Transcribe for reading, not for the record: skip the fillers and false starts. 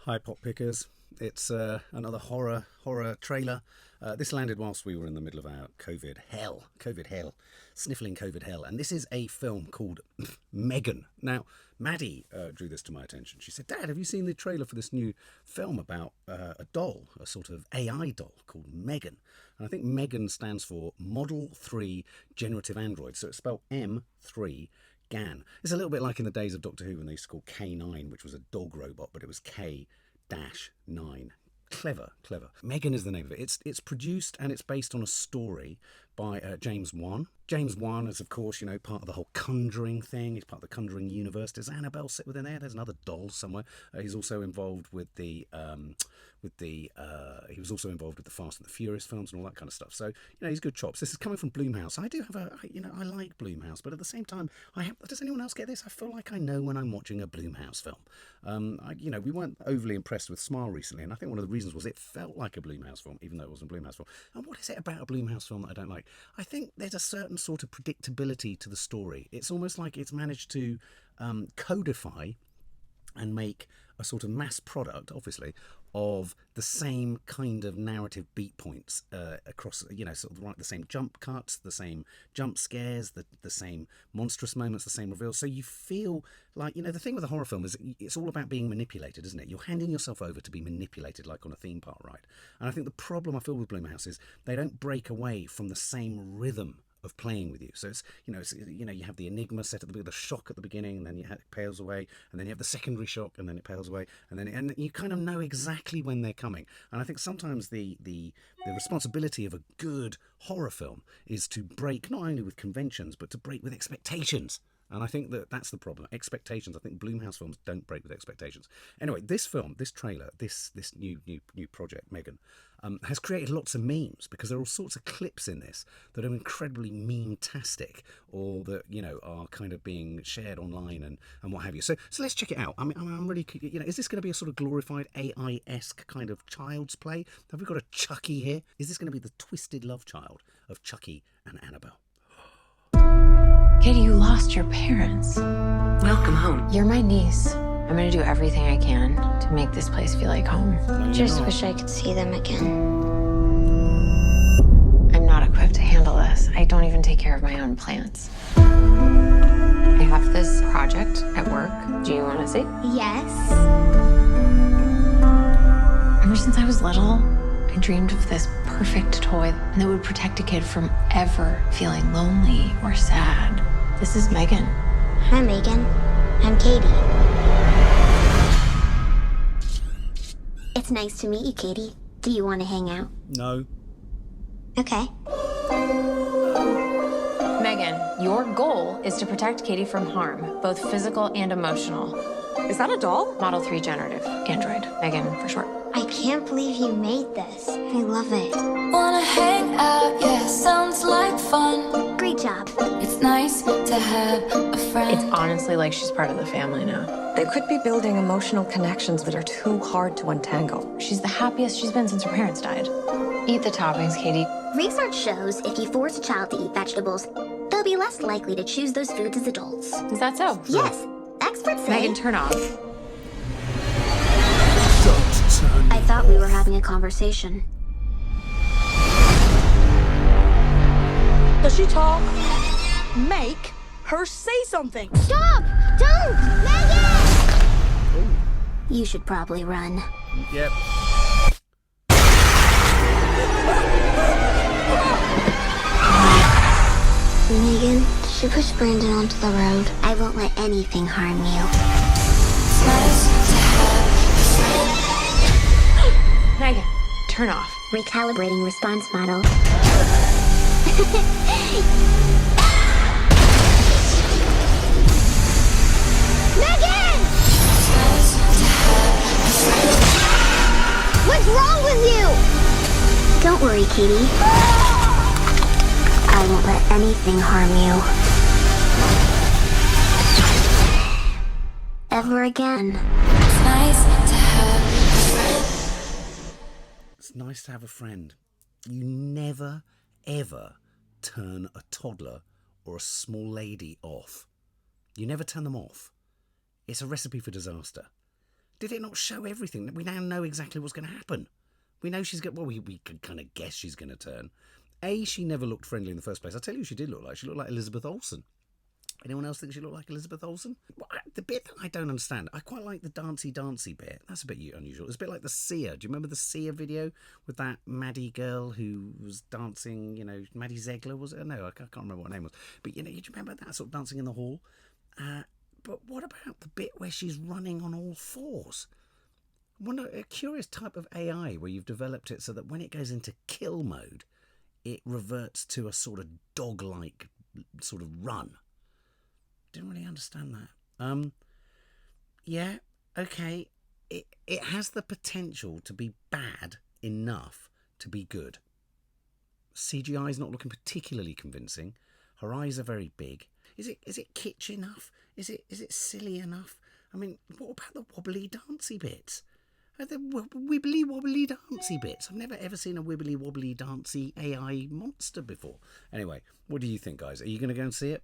Hi, pop pickers. It's another horror trailer. This landed whilst we were in the middle of our COVID hell, sniffling COVID hell. And this is a film called M3GAN. Now, Maddie drew this to my attention. She said, "Dad, have you seen the trailer for this new film about a doll, a sort of AI doll called M3GAN?" And I think M3GAN stands for Model 3 Generative Android. So it's spelled M3GAN. It's a little bit like in the days of Doctor Who when they used to call K9, which was a dog robot, but it was K-9. Clever. M3GAN is the name of it. It's produced and it's based on a story by James Wan. James Wan is, of course, part of the whole Conjuring thing. He's part of the Conjuring universe. Does Annabelle sit within there? There's another doll somewhere. He's also involved with he was also involved with the Fast and the Furious films and all that kind of stuff. So, he's good chops. This is coming from Blumhouse. I do have I like Blumhouse, but at the same time, does anyone else get this? I feel like I know when I'm watching a Blumhouse film. We weren't overly impressed with Smile recently, and I think one of the reasons was it felt like a Blumhouse film, even though it wasn't a Blumhouse film. And what is it about a Blumhouse film that I don't like? I think there's a certain sort of predictability to the story. It's almost like it's managed to codify and make a sort of mass product, obviously, of the same kind of narrative beat points across, sort of like the same jump cuts, the same jump scares, the same monstrous moments, the same reveals. So you feel like, the thing with a horror film is it's all about being manipulated, isn't it? You're handing yourself over to be manipulated like on a theme park ride. And I think the problem I feel with Blumhouse is they don't break away from the same rhythm of playing with you. So it's you have the enigma set at the shock at the beginning, and then it pales away, and then you have the secondary shock, and then it pales away, and you kind of know exactly when they're coming. And I think sometimes the responsibility of a good horror film is to break not only with conventions but to break with expectations. And I think that's the problem. Expectations. I think Blumhouse films don't break with expectations. Anyway, this film, this trailer, this new project, M3GAN, has created lots of memes because there are all sorts of clips in this that are incredibly meme-tastic or that, are kind of being shared online and what have you. So let's check it out. I mean, I'm really, is this going to be a sort of glorified AI-esque kind of child's play? Have we got a Chucky here? Is this going to be the twisted love child of Chucky and Annabelle? Katie, you lost your parents. Welcome home. You're my niece. I'm gonna do everything I can to make this place feel like home. I just wish I could see them again. I'm not equipped to handle this. I don't even take care of my own plants. I have this project at work. Do you want to see? Yes. Ever since I was little, I dreamed of this perfect toy that would protect a kid from ever feeling lonely or sad. This is M3GAN. Hi, M3GAN. I'm Katie. It's nice to meet you, Katie. Do you want to hang out? No. Okay. M3GAN, your goal is to protect Katie from harm, both physical and emotional. Is that a doll? Model 3 Generative Android. M3GAN for short. I can't believe you made this. I love it. Wanna hang out, yeah, sounds like fun. Great job. It's nice to have a friend. It's honestly like she's part of the family now. They could be building emotional connections that are too hard to untangle. She's the happiest she's been since her parents died. Eat the toppings, Katie. Research shows if you force a child to eat vegetables, they'll be less likely to choose those foods as adults. Is that so? Yes. Experts say... M3GAN, turn off. I thought we were having a conversation. Does she talk? Make her say something. Stop! Don't! M3GAN! You should probably run. Yep. M3GAN, should push Brandon onto the road. I won't let anything harm you. It's nice to have a friend. M3GAN, turn off. Recalibrating response model. M3GAN! It's nice to have a friend. What's wrong with you? Don't worry, Katie. I won't let anything harm you. Ever again. It's nice to have a friend. It's nice to have a friend. You never, ever turn a toddler or a small lady off. You never turn them off. It's a recipe for disaster. Did it not show everything? We now know exactly what's going to happen. We know she's going to... Well, we could kind of guess she's going to turn. She never looked friendly in the first place. I'll tell you who she did look like. She looked like Elizabeth Olsen. Anyone else think she looked like Elizabeth Olsen? Well, the bit that I don't understand, I quite like the dancey bit. That's a bit unusual. It's a bit like the Sia. Do you remember the Sia video with that Maddie girl who was dancing, you know, Maddie Zegler, was it? No, I can't remember what her name was. But, you know, do you remember that sort of dancing in the hall? But what about the bit where she's running on all fours? I wonder, a curious type of AI where you've developed it so that when it goes into kill mode, it reverts to a sort of dog-like sort of run. Didn't really understand that. Yeah, okay. It has the potential to be bad enough to be good. CGI is not looking particularly convincing. Her eyes are very big. Is it kitsch enough? Is it silly enough? I mean, what about the wobbly dancey bits? The wibbly wobbly dancey bits. I've never ever seen a wibbly wobbly dancey AI monster before. Anyway, what do you think, guys? Are you going to go and see it?